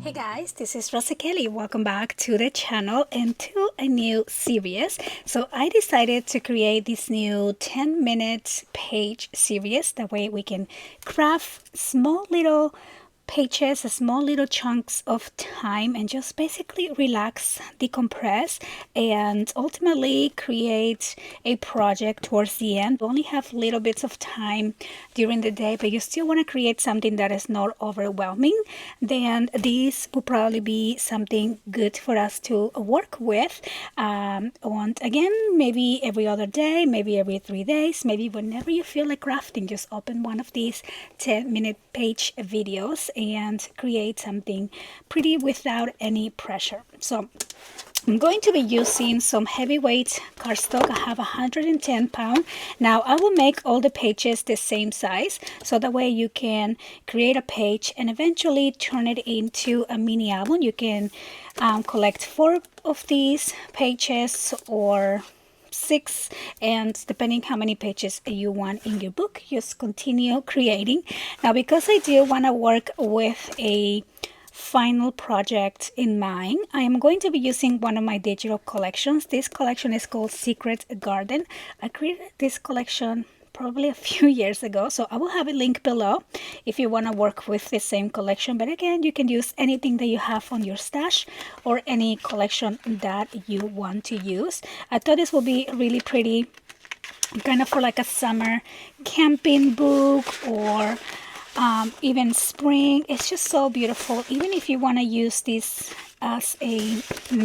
Hey guys, this is Rosakelly. Welcome back to the channel and to a new series. So I decided to create this new 10-minute page series. That way we can craft small little pages, small little chunks of time, and just basically relax, decompress, and ultimately create a project towards the end. You only have little bits of time during the day, but you still want to create something that is not overwhelming. Then this will probably be something good for us to work with. And again, maybe every other day, maybe every 3 days, maybe whenever you feel like crafting, just open one of these 10-minute page videos and create something pretty without any pressure. So I'm going to be using some heavyweight cardstock. I have 110 pound. Now I will make all the pages the same size, so that way you can create a page and eventually turn it into a mini album. You can collect 4 of these pages or 6, and depending how many pages you want in your book, just continue creating. Now because I do want to work with a final project in mind, I am going to be using one of my digital collections. This collection is called Secret Garden. I created this collection probably a few years ago, so I will have a link below if you want to work with the same collection. But again, you can use anything that you have on your stash or any collection that you want to use. I thought this will be really pretty, kind of for like a summer camping book, or even spring. It's just so beautiful. Even if you want to use this as a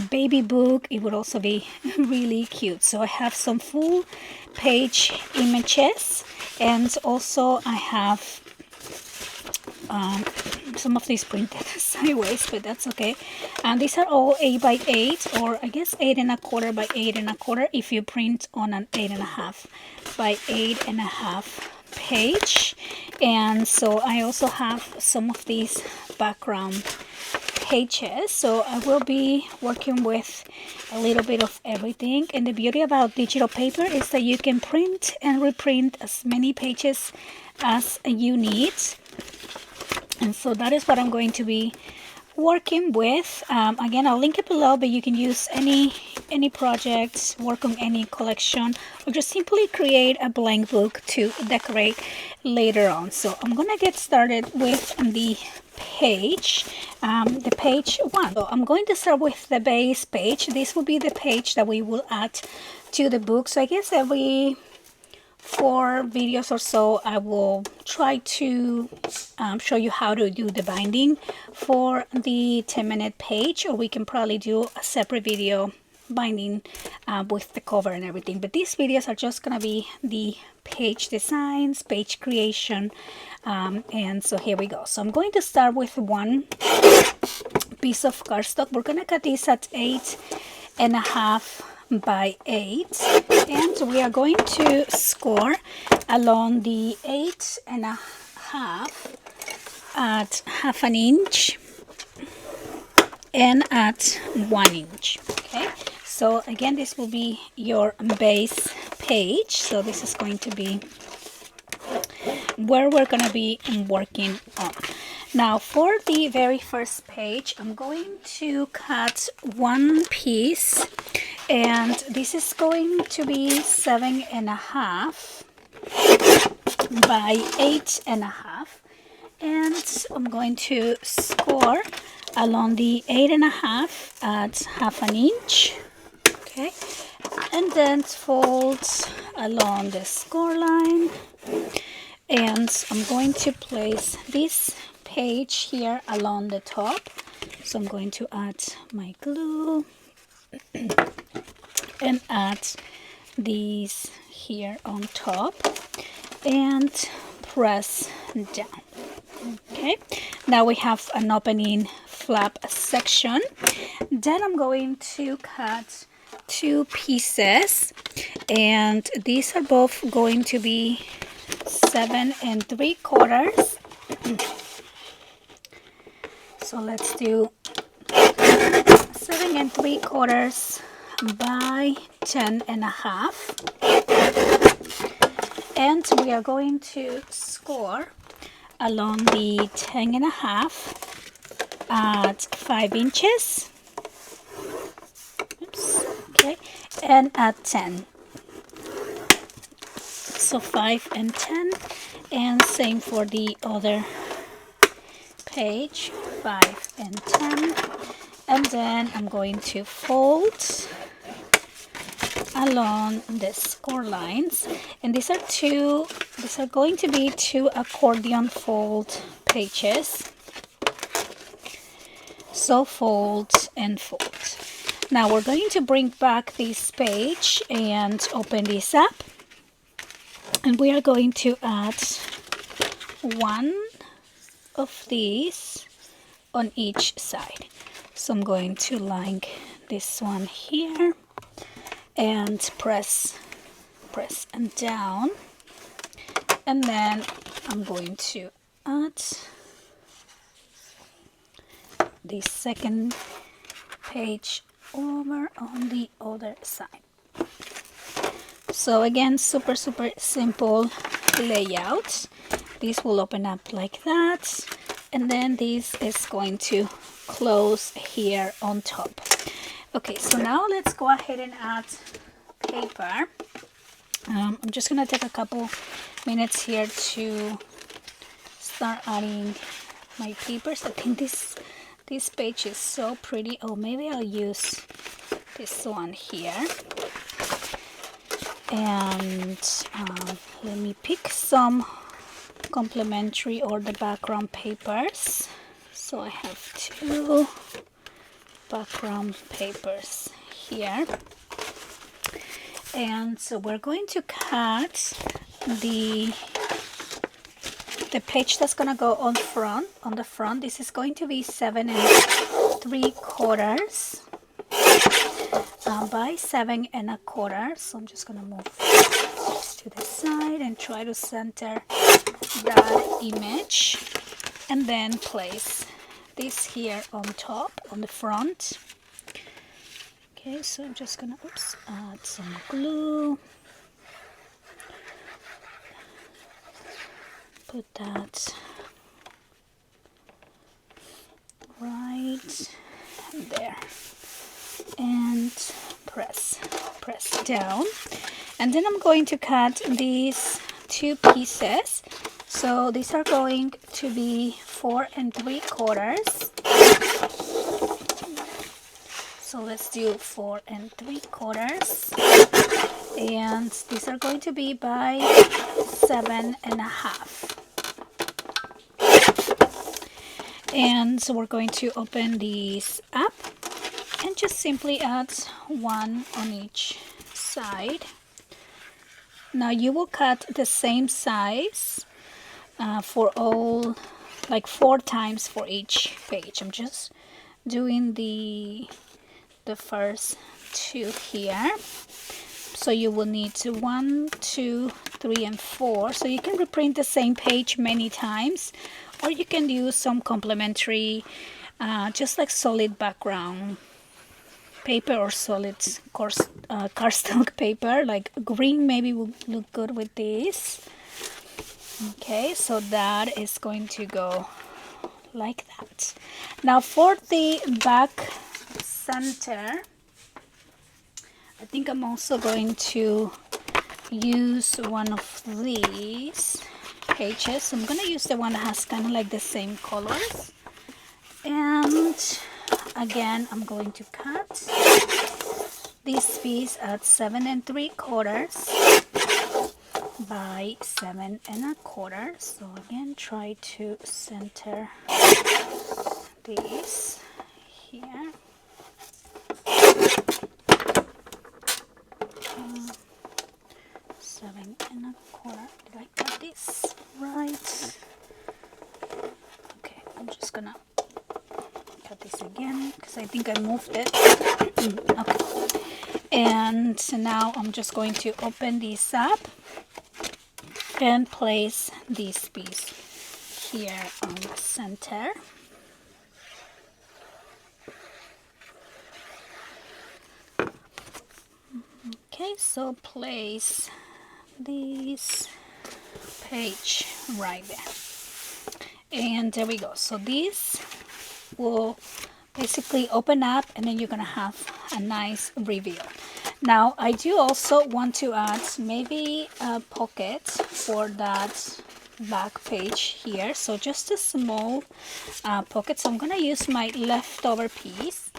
baby book, it would also be really cute. So I have some full page images, and also I have some of these printed sideways, but that's okay. And these are all 8 by 8, or I guess 8 1/4 by 8 1/4 if you print on an 8 1/2 by 8 1/2 page. And so I also have some of these background pages, so I will be working with a little bit of everything. And the beauty about digital paper is that you can print and reprint as many pages as you need. And so that is what I'm going to be working with. Again, I'll link it below, but you can use any projects, work on any collection, or just simply create a blank book to decorate later on. So I'm gonna get started with the page 1. So I'm going to start with the base page. This will be the page that we will add to the book. So I guess every 4 videos or so I will try to show you how to do the binding for the 10-minute page, or we can probably do a separate video binding with the cover and everything. But these videos are just gonna be the page designs, page creation, and so here we go. So I'm going to start with one piece of cardstock. We're gonna cut this at 8 1/2 by 8, and we are going to score along the 8 1/2 at 1/2 inch and at 1 inch. Okay, so again, this will be your base page. So this is going to be where we're going to be working on. Now for the very first page, I'm going to cut one piece, and this is going to be 7 1/2 by 8 1/2, and I'm going to score along the 8 1/2 at 1/2 inch. Okay, and then fold along the score line, and I'm going to place this page here along the top. So I'm going to add my glue and add these here on top and press down. Okay, now we have an opening flap section. Then I'm going to cut 2 pieces, and these are both going to be 7 3/4. So let's do 7 3/4 by 10 1/2, and we are going to score along the 10 1/2 at 5 inches. Oops, okay, and at 10. So 5 and 10, and same for the other page, 5 and 10. And then I'm going to fold along the score lines, and these are going to be 2 accordion fold pages. So fold and fold. Now we're going to bring back this page and open this up, and we are going to add one of these on each side. So I'm going to line this one here and press and down, and then I'm going to add the second page over on the other side. So again, super simple layout. This will open up like that, and then this is going to close here on top. Okay, so now let's go ahead and add paper. I'm just gonna take a couple minutes here to start adding my papers. I think this page is so pretty. Oh, maybe I'll use this one here. And let me pick some complementary or the background papers. So I have 2 background papers here. And so we're going to cut the page that's gonna go on the front. This is going to be 7 3/4 by 7 1/4. So I'm just gonna move this to the side and try to center that image, and then place this here on top on the front. Okay, so I'm just gonna add some glue, put that right there, and press down. And then I'm going to cut these 2 pieces. So these are going to be 4 3/4. So let's do 4 3/4, and these are going to be by 7 1/2. And so we're going to open these up and just simply add 1 on each side. Now you will cut the same size for all, like 4 times for each page. I'm just doing the first 2 here. So you will need 1, 2, 3, and 4. So you can reprint the same page many times, or you can use some complementary, just like solid background paper or solid cardstock paper, like green maybe will look good with this. Okay, so that is going to go like that. Now for the back center, I think I'm also going to use one of these pages. I'm going to use the one that has kind of like the same colors. And again, I'm going to cut this piece at 7 3/4 by 7 1/4. So again, try to center this here. 7 1/4. Did I cut this right? Okay, I'm just gonna cut this again because I think I moved it. Okay, and so now I'm just going to open this up and place this piece here on the center. Okay, so place this page right there, and there we go. So this will basically open up, and then you're gonna have a nice reveal. Now I do also want to add maybe a pocket for that back page here, so just a small pocket. So I'm gonna use my leftover piece,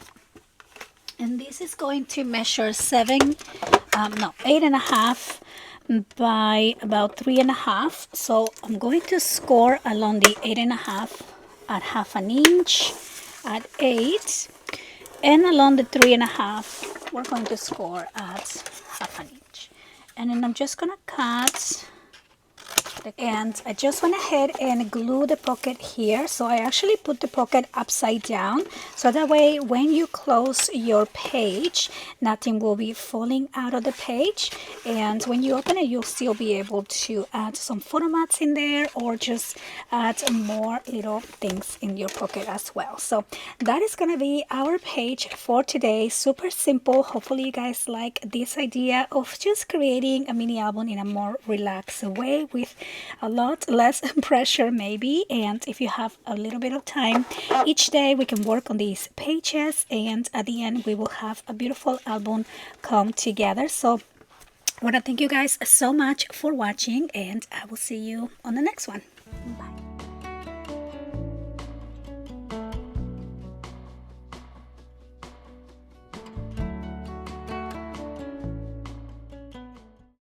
and this is going to measure 8.5 by about 3.5. So I'm going to score along the 8.5 at 1/2 inch, at 8, and along the 3.5 we're going to score at 1/2 inch. And then I'm just gonna cut, and I just went ahead and glue the pocket here. So I actually put the pocket upside down, so that way when you close your page, nothing will be falling out of the page, and when you open it, you'll still be able to add some photo mats in there, or just add more little things in your pocket as well. So that is gonna be our page for today. Super simple. Hopefully you guys like this idea of just creating a mini album in a more relaxed way, with a lot less pressure maybe. And if you have a little bit of time each day, we can work on these pages, and at the end we will have a beautiful album come together. So I want to thank you guys so much for watching, and I will see you on the next one. Bye.